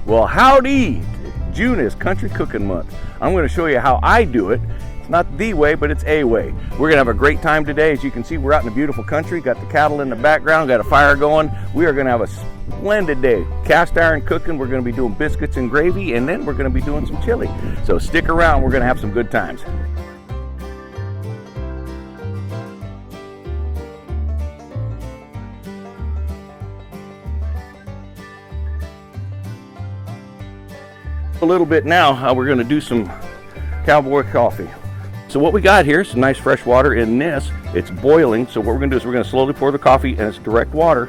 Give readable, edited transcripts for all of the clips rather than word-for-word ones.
Well, howdy! June is Country Cooking Month. I'm going to show you how I do it. It's not the way, but it's a way. We're going to have a great time today. As you can see, we're out in the beautiful country. Got the cattle in the background, got a fire going. We are going to have a splendid day. Cast iron cooking. We're going to be doing biscuits and gravy, and then we're going to be doing some chili. So stick around. We're going to have some good times. A little bit now, we're going to do some cowboy coffee. So what we got here is some nice fresh water in this. It's boiling, so what we're going to do is we're going to slowly pour the coffee, and it's direct water,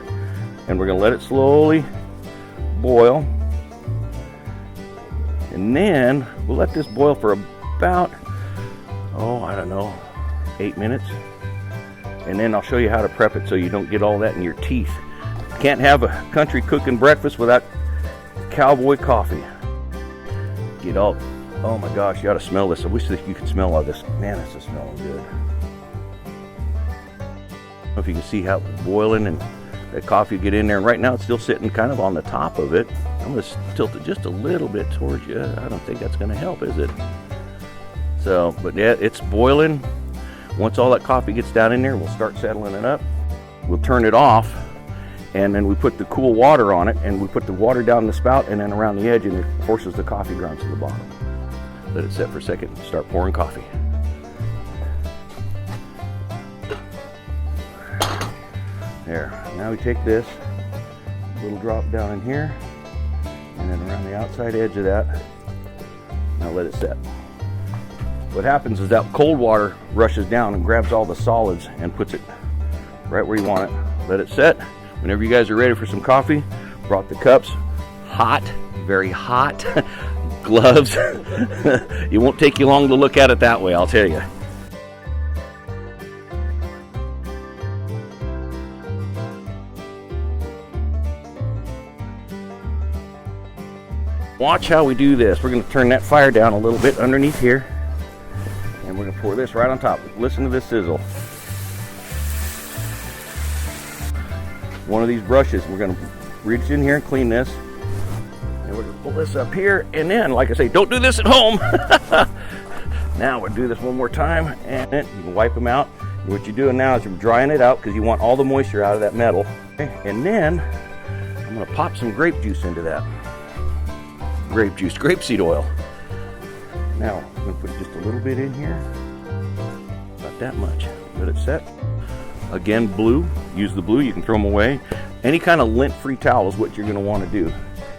and we're going to let it slowly boil, and then we'll let this boil for about, I don't know, 8 minutes, and then I'll show you how to prep it so you don't get all that in your teeth. Can't have a country cooking breakfast without cowboy coffee. Get all, oh my gosh, you ought to smell this. I wish that you could smell all this. Man, this is smelling good. I don't know if you can see how it's boiling and that coffee get in there. And right now it's still sitting kind of on the top of it. I'm going to tilt it just a little bit towards you. I don't think that's going to help, is it? So, but yeah, it's boiling. Once all that coffee gets down in there, we'll start settling it up. We'll turn it off. And then we put the cool water on it, and we put the water down the spout and then around the edge, and it forces the coffee grounds to the bottom. Let it set for a second and start pouring coffee. There. Now we take this little drop down in here, and then around the outside edge of that. Now let it set. What happens is that cold water rushes down and grabs all the solids and puts it right where you want it. Let it set. Whenever you guys are ready for some coffee, brought the cups, hot, very hot, gloves. It won't take you long to look at it that way, I'll tell you. Watch how we do this. We're going to turn that fire down a little bit underneath here, and we're going to pour this right on top. Listen to this sizzle. One of these brushes, we're going to reach in here and clean this, and we're going to pull this up here, and then, like I say, don't do this at home. Now we'll do this one more time, and then you can wipe them out. And what you're doing now is you're drying it out because you want all the moisture out of that metal. Okay? And then I'm going to pop some grape juice into that. Grape juice, grapeseed oil. Now I'm going to put just a little bit in here, about that much. Let it set. Again, blue, use the blue, you can throw them away. Any kind of lint-free towel is what you're going to want to do.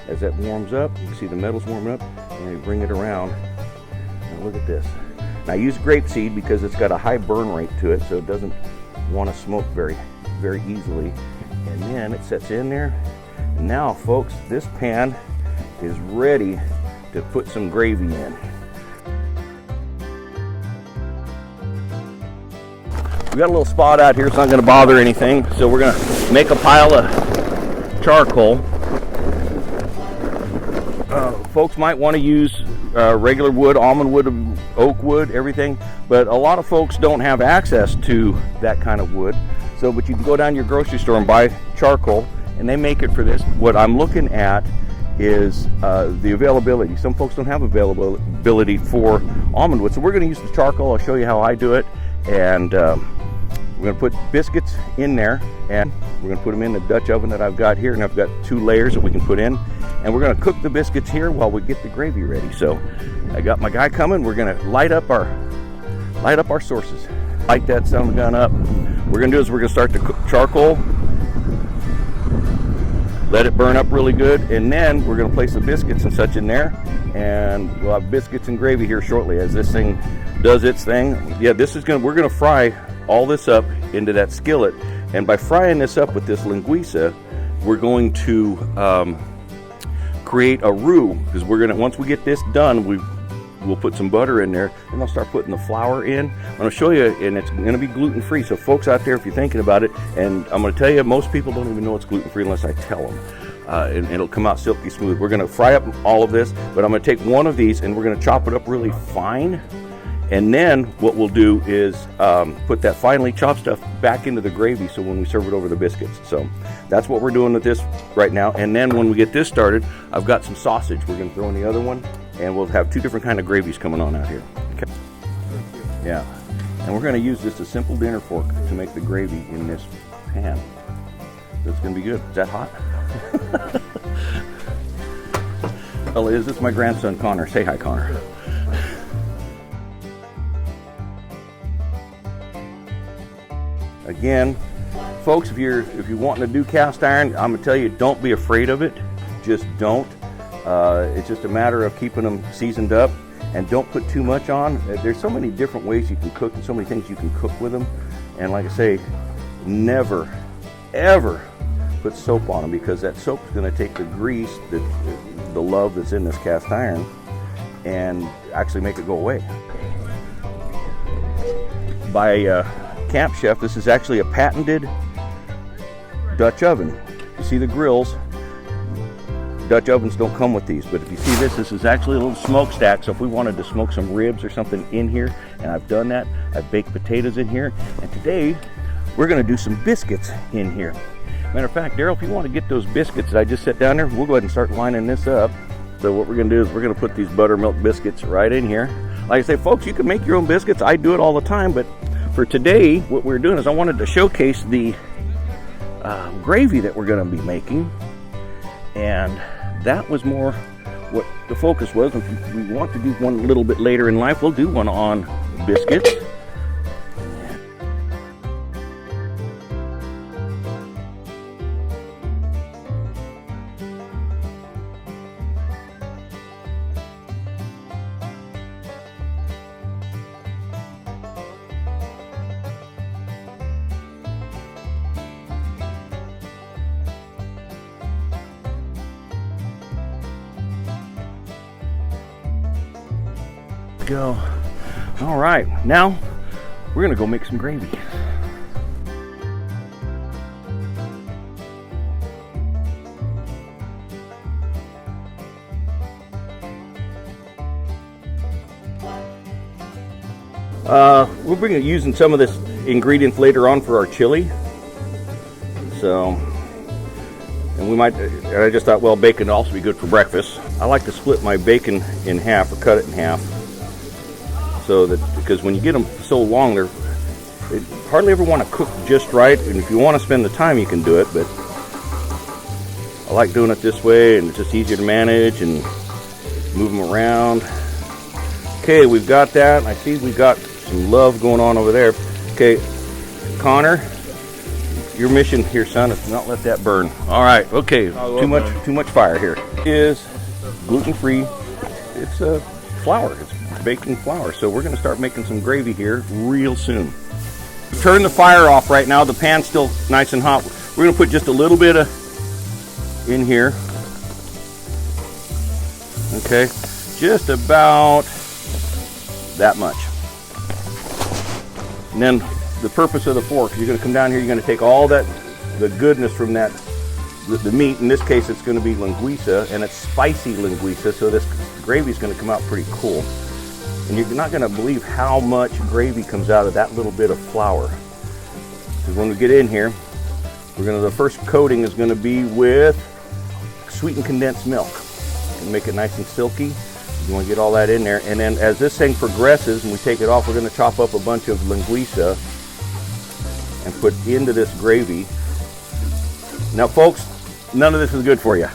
As that warms up, you can see the metal's warming up, and you bring it around. Now look at this. Now use grapeseed because it's got a high burn rate to it, so it doesn't want to smoke very, very easily. And then it sets in there. And now, folks, this pan is ready to put some gravy in. We got a little spot out here, it's not going to bother anything, so we're going to make a pile of charcoal. Folks might want to use regular wood, almond wood, oak wood, everything, but a lot of folks don't have access to that kind of wood. So, but you can go down to your grocery store and buy charcoal, and they make it for this. What I'm looking at is the availability. Some folks don't have availability for almond wood, so we're going to use the charcoal. I'll show you how I do it, and we're going to put biscuits in there, and we're going to put them in the Dutch oven that I've got here, and I've got 2 layers that we can put in, and we're going to cook the biscuits here while we get the gravy ready. So I got my guy coming. We're going to light up our sources. Light that son of a gun up. What we're going to do is we're going to start to cook charcoal, let it burn up really good, and then we're going to place the biscuits and such in there, and we'll have biscuits and gravy here shortly as this thing does its thing. Yeah, we're going to fry all this up into that skillet, and by frying this up with this linguiça, we're going to create a roux, because once we get this done, we'll put some butter in there, and I'll start putting the flour in. I'm going to show you, and it's going to be gluten-free, so folks out there, if you're thinking about it, and I'm going to tell you, most people don't even know it's gluten-free unless I tell them, and it'll come out silky smooth. We're going to fry up all of this, but I'm going to take one of these, and we're going to chop it up really fine, And then what we'll do is put that finely chopped stuff back into the gravy so when we serve it over the biscuits. So that's what we're doing with this right now. And then when we get this started, I've got some sausage we're going to throw in the other one, and we'll have 2 different kind of gravies coming on out here. Okay. Yeah. And we're going to use just a simple dinner fork to make the gravy in this pan. That's going to be good. Is that hot? Well, this is my grandson Connor. Say hi, Connor. Again, folks, if you're wanting to do cast iron, I'm gonna tell you, don't be afraid of it. Just don't. It's just a matter of keeping them seasoned up, and don't put too much on. There's so many different ways you can cook, and so many things you can cook with them. And like I say, never, ever put soap on them, because that soap is going to take the grease, the love that's in this cast iron, and actually make it go away. By Camp Chef, this is actually a patented Dutch oven. You see the grills, Dutch ovens don't come with these, but if you see this is actually a little smokestack. So if we wanted to smoke some ribs or something in here, and I've done that, I've baked potatoes in here, and today we're going to do some biscuits in here. Matter of fact, Daryl, if you want to get those biscuits that I just set down there, we'll go ahead and start lining this up. So what we're going to do is we're going to put these buttermilk biscuits right in here. Like I say, folks, you can make your own biscuits. I do it all the time, but for today, what we're doing is I wanted to showcase the gravy that we're going to be making, and that was more what the focus was. If we want to do one a little bit later in life, we'll do one on biscuits. Go. All right, now we're gonna go make some gravy. We're using some of this ingredients later on for our chili. So, and we might, and I just thought, well, bacon would also be good for breakfast. I like to split my bacon in half, or cut it in half. So that, because when you get them so long, they hardly ever want to cook just right. And if you want to spend the time, you can do it. But I like doing it this way, and it's just easier to manage and move them around. Okay, we've got that. I see we've got some love going on over there. Okay, Connor, your mission here, son, is to not let that burn. All right. Okay. Too much fire here. It is gluten-free. It's flour. It's baking flour. So we're going to start making some gravy here real soon. Turn the fire off right now. The pan's still nice and hot. We're going to put just a little bit of in here. Okay, just about that much. And then the purpose of the fork, you're going to come down here, you're going to take all that, the goodness from that, the meat. In this case, it's going to be linguiça, and it's spicy linguiça, so this gravy is going to come out pretty cool. And you're not going to believe how much gravy comes out of that little bit of flour. Because when we get in here, the first coating is going to be with sweetened condensed milk. And make it nice and silky. You want to get all that in there. And then as this thing progresses and we take it off, we're going to chop up a bunch of linguiça and put into this gravy. Now, folks, none of this is good for you.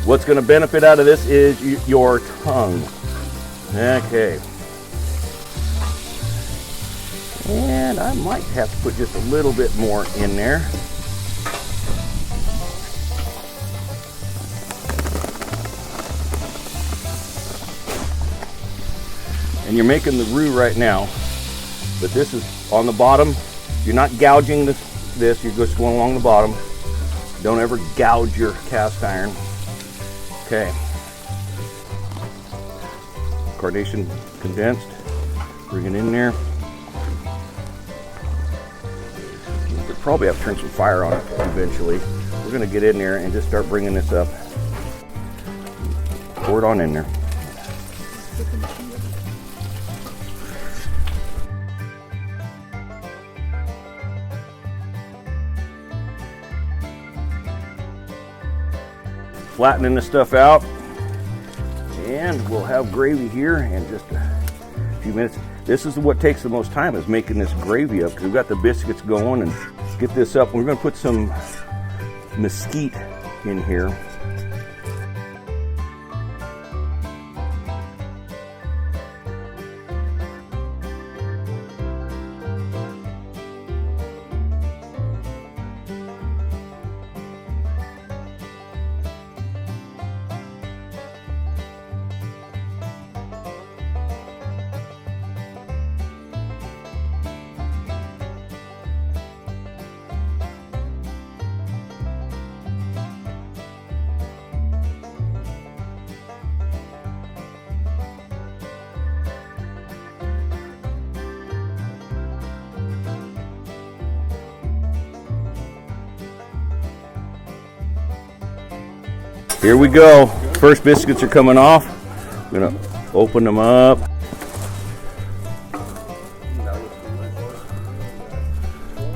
What's going to benefit out of this is your tongue. Okay. And I might have to put just a little bit more in there. And you're making the roux right now, but this is on the bottom. You're not gouging this, you're just going along the bottom. Don't ever gouge your cast iron. Okay. Carnation condensed. Bring it in there. We'll probably have to turn some fire on it eventually. We're going to get in there and just start bringing this up. Pour it on in there. flattening this stuff out, and we'll have gravy here in just a few minutes. This is what takes the most time, is making this gravy up, because we've got the biscuits going, and get this up. We're going to put some mesquite in here. Here we go. First biscuits are coming off. I'm gonna open them up.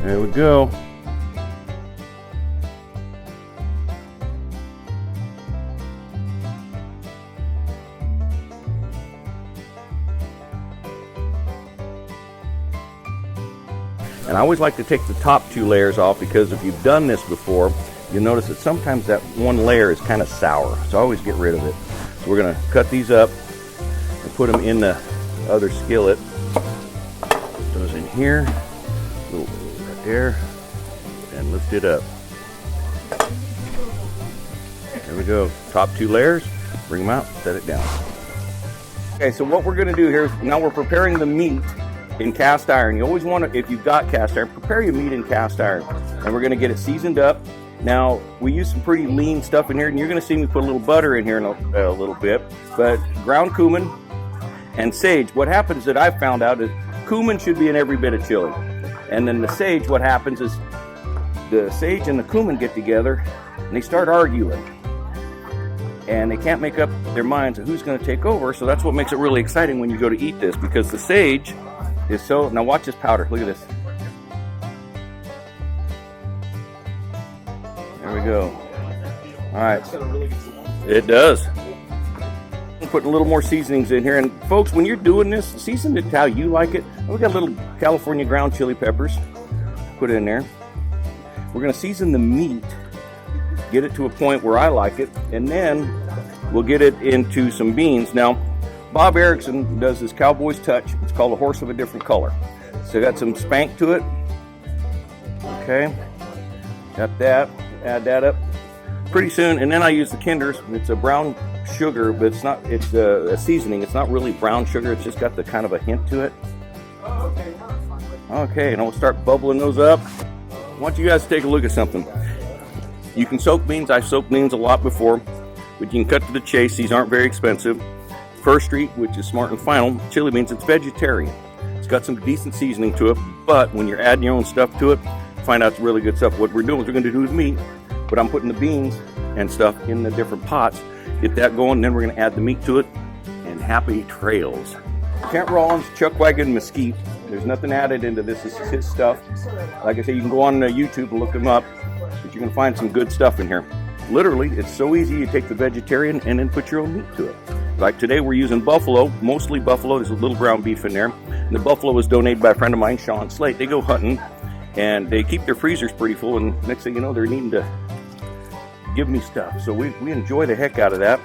There we go. And I always like to take the top 2 layers off, because if you've done this before, you'll notice that sometimes that one layer is kind of sour, so I always get rid of it. So we're going to cut these up and put them in the other skillet. Put those in here, a little right there, and lift it up. There we go. Top 2 layers, bring them out, set it down. Okay, so what we're going to do here is, now we're preparing the meat in cast iron. You always want to, if you've got cast iron, prepare your meat in cast iron. And we're going to get it seasoned up. Now, we use some pretty lean stuff in here, and you're going to see me put a little butter in here in a little bit. But ground cumin and sage, what happens that I've found out is cumin should be in every bit of chili. And then the sage, what happens is the sage and the cumin get together, and they start arguing. And they can't make up their minds of who's going to take over, so that's what makes it really exciting when you go to eat this, because the sage is so... Now watch this powder, look at this. There we go. All right. It does. I'm putting a little more seasonings in here. And folks, when you're doing this, season it how you like it. We got little California ground chili peppers. Put it in there. We're going to season the meat, get it to a point where I like it, and then we'll get it into some beans. Now, Bob Erickson does this Cowboy's Touch. It's called A Horse of a Different Color. So got some spank to it. Okay. Got that. Add that up pretty soon, and then I use the Kinder's. It's a brown sugar, but it's not. It's a seasoning. It's not really brown sugar. It's just got the kind of a hint to it. Okay, and I'll start bubbling those up. I want you guys to take a look at something. You can soak beans. I've soaked beans a lot before, but you can cut to the chase. These aren't very expensive. First Street, which is Smart and Final chili beans. It's vegetarian. It's got some decent seasoning to it, but when you're adding your own stuff to it, find out it's really good stuff. What we're doing is we're going to do with meat, but I'm putting the beans and stuff in the different pots, get that going, and then we're going to add the meat to it, and happy trails. Kent Rollins, Chuck Wagon Mesquite. There's nothing added into this. This is his stuff. Like I say, you can go on YouTube and look him up, but you're going to find some good stuff in here. Literally, it's so easy. You take the vegetarian and then put your own meat to it. Like today, we're using buffalo, mostly buffalo. There's a little ground beef in there. And the buffalo was donated by a friend of mine, Sean Slate. They go hunting, and they keep their freezers pretty full, and next thing you know, they're needing to give me stuff. So we enjoy the heck out of that.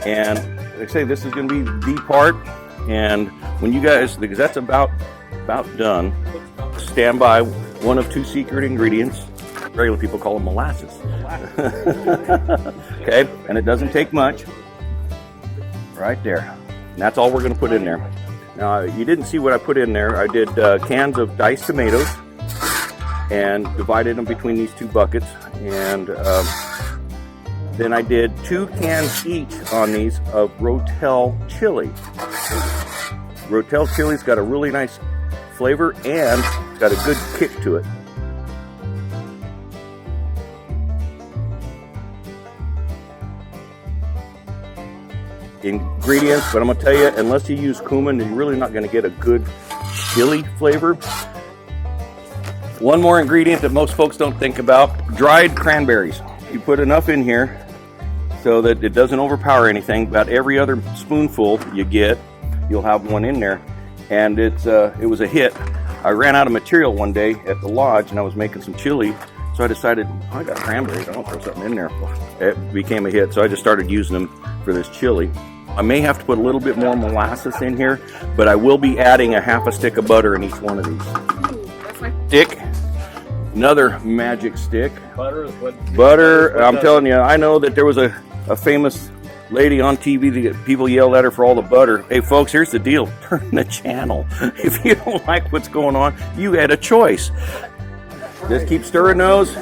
And like I say, this is going to be the part. And when you guys, because that's about done, stand by. One of 2 secret ingredients. Regular people call them molasses. Okay, and it doesn't take much. Right there. And that's all we're going to put in there. Now, you didn't see what I put in there. I did cans of diced tomatoes and divided them between these 2 buckets. And then I did 2 cans each on these of Rotel chili. Rotel chili's got a really nice flavor, and it's got a good kick to it. Ingredients, but I'm gonna tell you, unless you use cumin, you're really not gonna get a good chili flavor. One more ingredient that most folks don't think about: dried cranberries. You put enough in here, so that it doesn't overpower anything. About every other spoonful you get, you'll have one in there, and it was a hit. I ran out of material one day at the lodge, and I was making some chili, so I decided, I got cranberries, I want to throw something in there. It became a hit, so I just started using them for this chili. I may have to put a little bit more molasses in here, but I will be adding a half a stick of butter in each one of these. Stick, another magic stick. Butter, I'm telling you, I know that there was a famous lady on TV that people yelled at her for all the butter. Hey folks, here's the deal. Turn the channel. If you don't like what's going on, you had a choice. Just keep stirring those.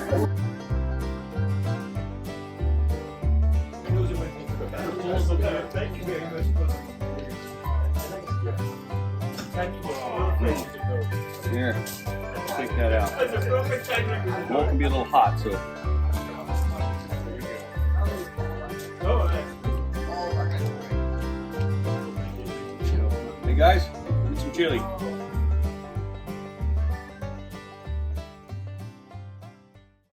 Here, take that out. Milk can be a little hot, so. Hey guys, get some chili.